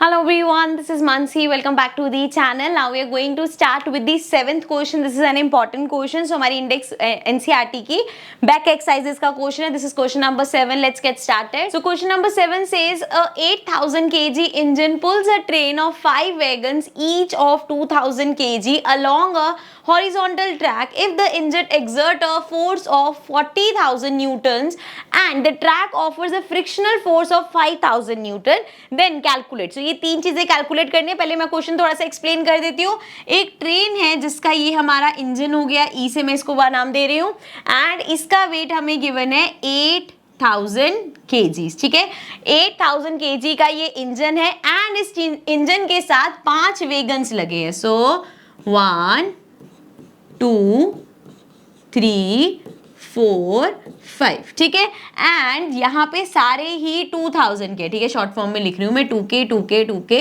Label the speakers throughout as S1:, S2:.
S1: Hello everyone, this is Mansi. Welcome back to the channel. Now we are going to start with the 7th question. This is an important question. So हमारी index NCERT की back exercises का question है. This is question number 7. Let's get started. So question number 7 says a 8,000 kg engine pulls a train of 5 wagons each of 2,000 kg along a horizontal track. If the engine exert a force of 40,000 newtons and the track offers a frictional force of 5,000 newton, then calculate. So ये तीन चीजें calculate करनी है. पहले मैं question थोड़ा सा explain कर देती हूँ. एक ट्रेन है जिसका ये हमारा इंजन हो गया, ई से मैं इसको नाम दे रही हूँ, एंड इसका वेट हमें गिवन है 8,000 kgs. ठीक है, 8,000 kg का ये इंजन है एंड इस इंजन के साथ 5 वेगन्स लगे हैं. सो 1 2 3 4 5. ठीक है, एंड यहाँ पे सारे ही 2,000 के, ठीक है, शॉर्ट फॉर्म में लिख रही हूँ मैं, 2K 2K 2K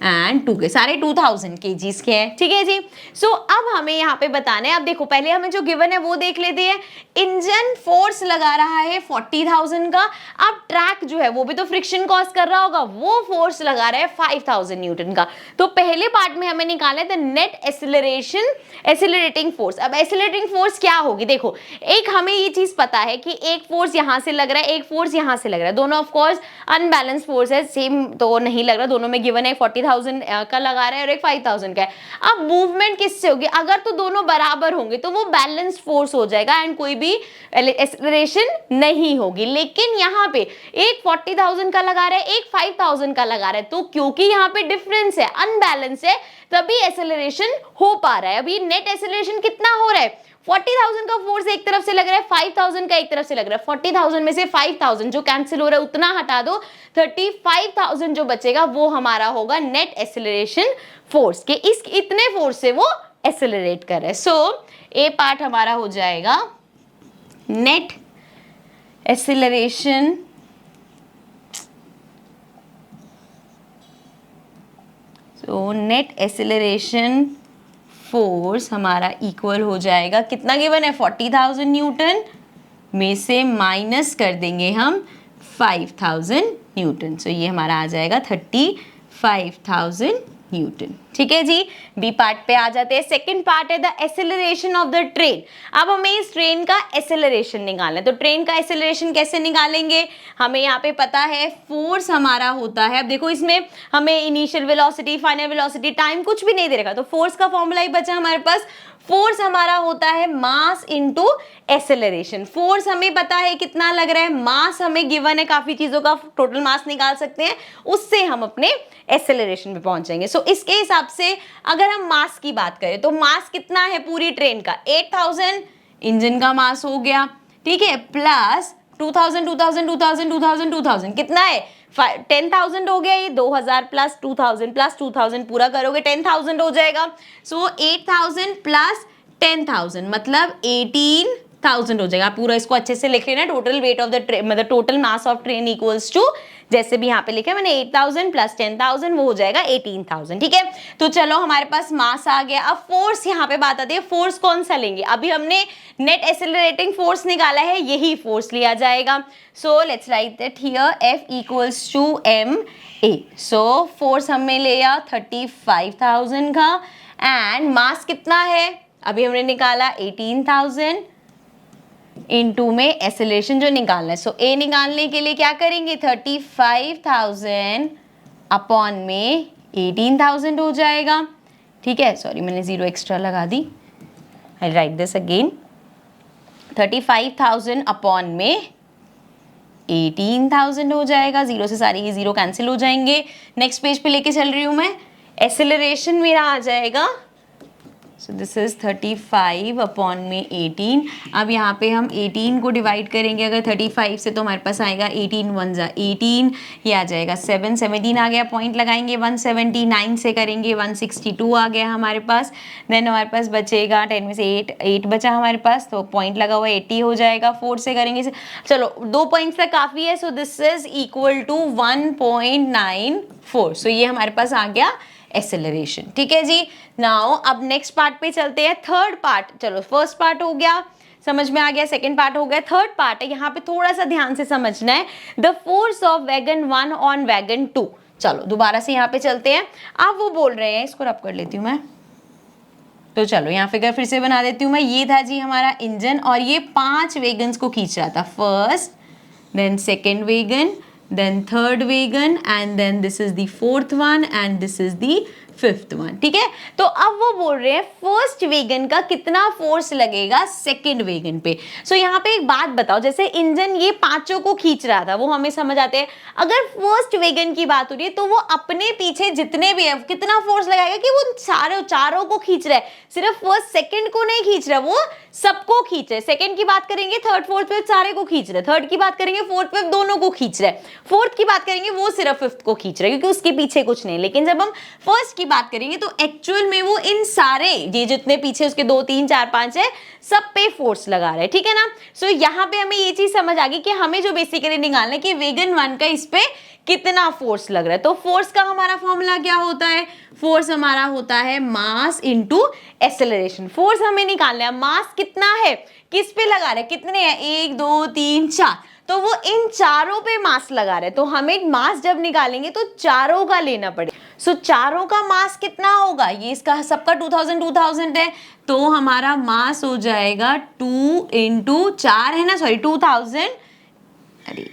S1: and 2K, सारे 2,000 kgs के हैं. ठीक है जी. सो अब हमें यहाँ पे बताना है. अब देखो, पहले हमें जो गिवन है वो देख लेते हैं. इंजन फोर्स लगा रहा है 40,000 का. अब ट्रैक जो है वो भी तो फ्रिक्शन कॉज कर रहा होगा, वो फोर्स लगा रहा है 5,000 न्यूटन का. तो पहले पार्ट में हमें निकाला है द नेट एक्सेलरेटिंग फोर्स. अब एक्सेलरेटिंग फोर्स क्या होगी? देखो, एक हमें ये चीज पता है कि एक फोर्स यहां से लग रहा है, एक फोर्स यहां से लग रहा है. दोनों ऑफ कोर्स अनबैलेंस फोर्स है, सेम तो नहीं लग रहा. दोनों में गिवन है 40,000 का लगा रहा है और एक 5,000 का है. अब मूवमेंट किससे होगी? अगर तो दोनों बराबर होंगे तो वो बैलेंस्ड फोर्स हो जाएगा एंड कोई भी एक्सेलरेशन नहीं होगी. लेकिन यहाँ पे एक 40,000 का लगा रहा है, एक 5,000 का लगा रहा है, तो क्योंकि यहाँ पे डिफरेंस है, अनबैलेंस है, तभी एक्सेलरेशन हो पा रहा है. अभी नेट एक्सेलरेशन कितना हो रहा है? 40,000 का फोर्स एक तरफ से लग रहा है, 5,000 का एक तरफ से लग रहा है. 40,000 में से 5,000 जो कैंसिल हो रहा है उतना हटा दो, 35,000 जो बचेगा वो हमारा होगा नेट एक्सेलरेशन फोर्स के. इस इतने फोर्स से वो एक्सेलरेट कर रहा है. सो ए पार्ट हमारा हो जाएगा net acceleration net acceleration force हमारा इक्वल हो जाएगा, कितना गिवन है? 40,000 न्यूटन में से माइनस कर देंगे हम 5,000 न्यूटन. सो ये हमारा आ जाएगा 35,000 न्यूटन. ठीक है जी. बी पार्ट पे आ जाते हैं. सेकंड पार्ट है the acceleration of the train. अब हमें इस ट्रेन का एक्सेलरेशन निकालना है. तो ट्रेन का एक्सेलरेशन कैसे निकालेंगे? हमें यहाँ पे पता है फोर्स हमारा होता है. अब देखो, इसमें हमें initial velocity, final velocity, time कुछ भी नहीं दे रखा, तो फोर्स का फॉर्मूला ही बचा हमारे पास. फोर्स हमारा होता है मास इनटू एक्सेलरेशन. फोर्स हमें पता है कितना लग रहा है, मास हमें गिवन है, काफी चीजों का टोटल मास निकाल सकते हैं, उससे हम अपने एक्सेलरेशन पे पहुंचेंगे. सो इसके हिसाब से अगर हम मास की बात करें तो मास कितना है पूरी ट्रेन का? 8,000 इंजन का मास हो गया, ठीक है, प्लस 2,000 2,000 2,000 2,000 2,000 कितना है? 10,000 हो गया. ये 2,000 प्लस 2,000 पूरा करोगे 10,000 हो जाएगा. सो 8,000 प्लस 10,000 मतलब 18,000 हो जाएगा. आप पूरा इसको अच्छे से लिख लेना. Total weight of the train मतलब total mass of train equals to, जैसे भी यहाँ पे लिखा है मैंने, 8,000 प्लस 10,000 वो हो जाएगा 18,000. ठीक है, तो चलो हमारे पास मास आ गया. अब फोर्स यहाँ पे बात आती है, फोर्स कौन सा लेंगे? अभी हमने नेट एक्सेलरेटिंग फोर्स निकाला है, यही फोर्स लिया जाएगा. So let's write that here F equals to ma. So force हमने लिया 35,000 का एंड मास कितना है? अभी हमने निकाला 18,000 इनटू में एक्सेलरेशन जो निकालना है. सो ए निकालने के लिए क्या करेंगे? 35,000 अपॉन में 18,000 हो जाएगा. ठीक है, सॉरी मैंने 0 एक्स्ट्रा लगा दी. आई राइट दिस अगेन. 35,000 अपॉन में 18,000 हो जाएगा. 0 से सारी ही 0 कैंसिल हो जाएंगे. नेक्स्ट पेज पे लेके चल रही हूँ मैं. एक्सेलरेशन मेरा आ जाएगा, सो दिस इज 35 अपॉन में 18. अब यहाँ पे हम 18 को डिवाइड करेंगे अगर 35 से, तो हमारे पास आएगा 18 1 जा 18, ये आ जाएगा 7 17 आ गया. पॉइंट लगाएंगे 179 से करेंगे 162 आ गया हमारे पास. देन हमारे पास बचेगा 10 में से 8 बचा हमारे पास, तो पॉइंट लगा हुआ 80 हो जाएगा. 4 से करेंगे, चलो 2 पॉइंट्स तक काफ़ी है. So this is equal to 1.94. So ये हमारे पास आ गया एक्सेलरेशन. ठीक है जी. नाउ अब नेक्स्ट पार्ट पे चलते हैं. थर्ड पार्ट, चलो फर्स्ट पार्ट हो गया, समझ में आ गया, सेकंड पार्ट हो गया, थर्ड पार्ट है. यहाँ पे थोड़ा सा ध्यान से समझना है. The force of wagon 1 on wagon 2. चलो दोबारा से यहाँ पे चलते हैं। अब वो बोल रहे हैं, इसको रब कर लेती हूँ मैं, तो चलो यहाँ फिगर फिर से बना देती हूँ मैं। ये था जी हमारा इंजन और ये 5 वैगन्स को खींच रहा था, first, then second wagon, then third wagon and then this is the fourth one and this is the fifth one. ठीक है, तो अब वो बोल रहे हैं फर्स्ट वेगन का कितना फोर्स लगेगा सेकंड वेगन पे। सो यहाँ पे एक बात बताओ, जैसे इंजन ये पांचों को खींच रहा था, वो हमें समझ आते हैं। अगर फर्स्ट वेगन की बात हो रही है तो वो अपने पीछे जितने भी है कितना फोर्स लगाएगा कि वो चारों को खींच रहा है, सिर्फ फर्स्ट सेकंड को नहीं खींच रहा, वो सबको खींच रहा है। सेकंड की बात करेंगे थर्ड फोर्थ फिफ्थ सारे को खींच रहा है, थर्ड की बात करेंगे फोर्थ फिफ्थ दोनों को खींच रहा है, फोर्थ की बात करेंगे वो सिर्फ फिफ्थ को खींच रहा है क्योंकि उसके पीछे कुछ नहीं। लेकिन जब हम फर्स्ट की बात करेंगे तो एक्चुअल में वो इन सारे ये जितने पीछे उसके 2 3 4 5 है सब पे फोर्स लगा रहा है। ठीक है ना। सो यहाँ पे हमें ये चीज समझ आ गई कि हमें जो बेसिकली निकालना है कि वेगन 1 का इस पे कितना फोर्स लग रहा है। तो फोर्स का हमारा फॉर्मूला क्या होता है, फोर्स हमारा होता है मास इनटू एक्सेलरेशन। फोर्स हमें निकालना है, मास कितना है, किस पे लगा रहा है, कितने हैं 1 2 3 4, तो वो इन चारों पे मास लगा रहे हैं। तो हमें मास जब निकालेंगे तो चारों का लेना पड़ेगा। सो चारों का मास कितना होगा, ये इसका सबका 2000 है, तो हमारा मास हो जाएगा 2 इंटू 4 है ना, सॉरी 2000, अरे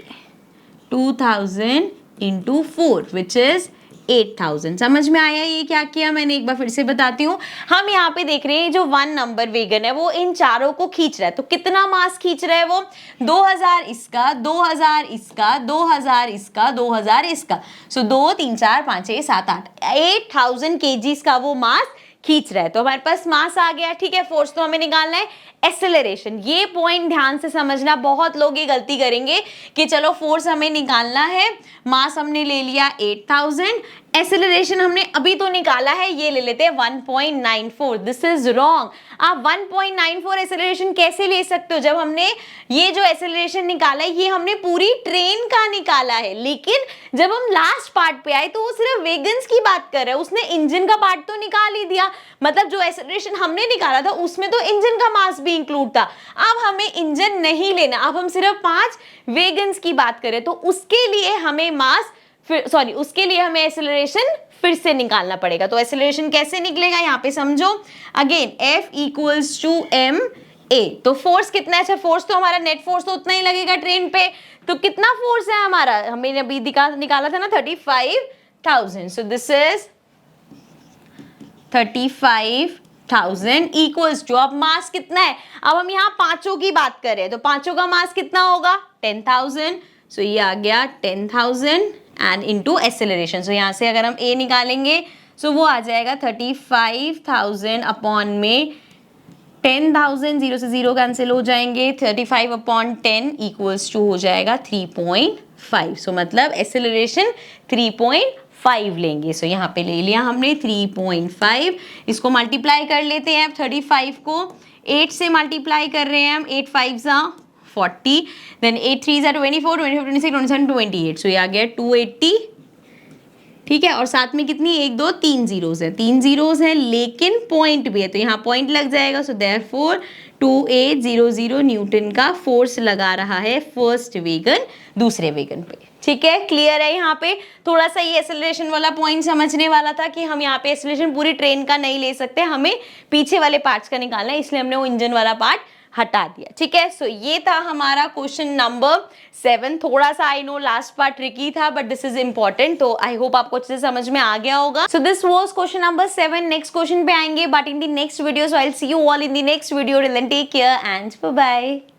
S1: 2000 इंटू 4 विच इज 8000। समझ में आया ये क्या किया मैंने, एक बार फिर से बताती हूँ। हम यहाँ पे देख रहे हैं जो 1 नंबर वेगन है वो इन चारों को खींच रहा है, तो कितना मास खींच रहा है वो 2000 इसका, 2000 इसका, 2000 इसका, 2000 इसका। सो 2 3 4 5 6 7 8 8000 kgs का वो मास खींच रहा है। तो हमारे पास मास आ गया। ठीक है, फोर्स तो हमें निकालना है। एक्सेलरेशन, ये पॉइंट ध्यान से समझना, बहुत लोग ये गलती करेंगे कि चलो फोर्स हमें निकालना है, मास हमने ले लिया 8000, एक्सेलरेशन हमने अभी तो निकाला है, ये ले लेते हैं 1.94। This is wrong. आप 1.94 एक्सेलरेशन कैसे ले सकते हो, जब हमने ये जो एक्सेलरेशन निकाला है ये हमने पूरी ट्रेन का निकाला है, लेकिन जब हम लास्ट पार्ट पे आए तो वो सिर्फ वेगन्स की बात कर रहा है, उसने इंजन का पार्ट तो निकाल ही दिया। मतलब जो एक्सेलरेशन हमने निकाला था उसमें तो इंजन का मास भी इंक्लूड था। अब हमें इंजन नहीं लेना, अब हम सिर्फ 5 वेगन्स की बात करें तो उसके लिए हमें मास उसके लिए हमें एक्सेलरेशन फिर से निकालना पड़ेगा। तो एक्सेलरेशन कैसे निकलेगा यहाँ पे समझो। Again F equals to M A, तो फोर्स कितना है, अच्छा फोर्स तो हमारा नेट फोर्स तो उतना ही लगेगा ट्रेन पे, तो कितना फोर्स है हमारा, हमने अभी निकाला था ना 35,000। So this is 35,000 equals to, अब मास कितना है, अब हम यहाँ पांचों की बात कर रहे हैं तो पांचों का मास कितना होगा 10,000। सो ये आ गया 10,000 एंड इनटू एक्सेलरेशन। सो यहाँ से अगर हम ए निकालेंगे सो वो आ जाएगा 35,000 अपॉन में 10,000, 0 से 0 कैंसिल हो जाएंगे, 35 अपॉन 10 इक्वल्स टू हो जाएगा 3.5। सो मतलब एक्सेलरेशन 3.5 लेंगे। सो यहाँ पे ले लिया हमने 3.5, इसको मल्टीप्लाई कर लेते हैं। 35 को 8 से मल्टीप्लाई कर रहे हैं हम, 8 5 40, देन 8 3 24, 25 26 27 28, सो ये आ गया 280। ठीक है, और साथ में कितनी 1 2 3 जीरोस है, 3 जीरोस है लेकिन पॉइंट भी है तो यहाँ पॉइंट लग जाएगा। सो देयरफॉर 2800 न्यूटन का फोर्स लगा रहा है फर्स्ट वेगन दूसरे वेगन पे। ठीक है, क्लियर है। यहाँ पे थोड़ा सा ये एक्सेलरेशन वाला पॉइंट समझने वाला था कि हम यहाँ पे एक्सेलरेशन पूरी ट्रेन का नहीं ले सकते, हमें पीछे वाले पार्ट्स का निकालना है, इसलिए हमने वो इंजन वाला पार्ट हटा दिया। ठीक है, सो ये था हमारा क्वेश्चन नंबर 7। थोड़ा सा I know last part tricky था बट दिस इज इंपॉर्टेंट, तो आई होप आपको अच्छे से समझ में आ गया होगा। So this was question number 7। Next question पे आएंगे but in the next video, so I will see you all in the next video. Till then take care and bye bye.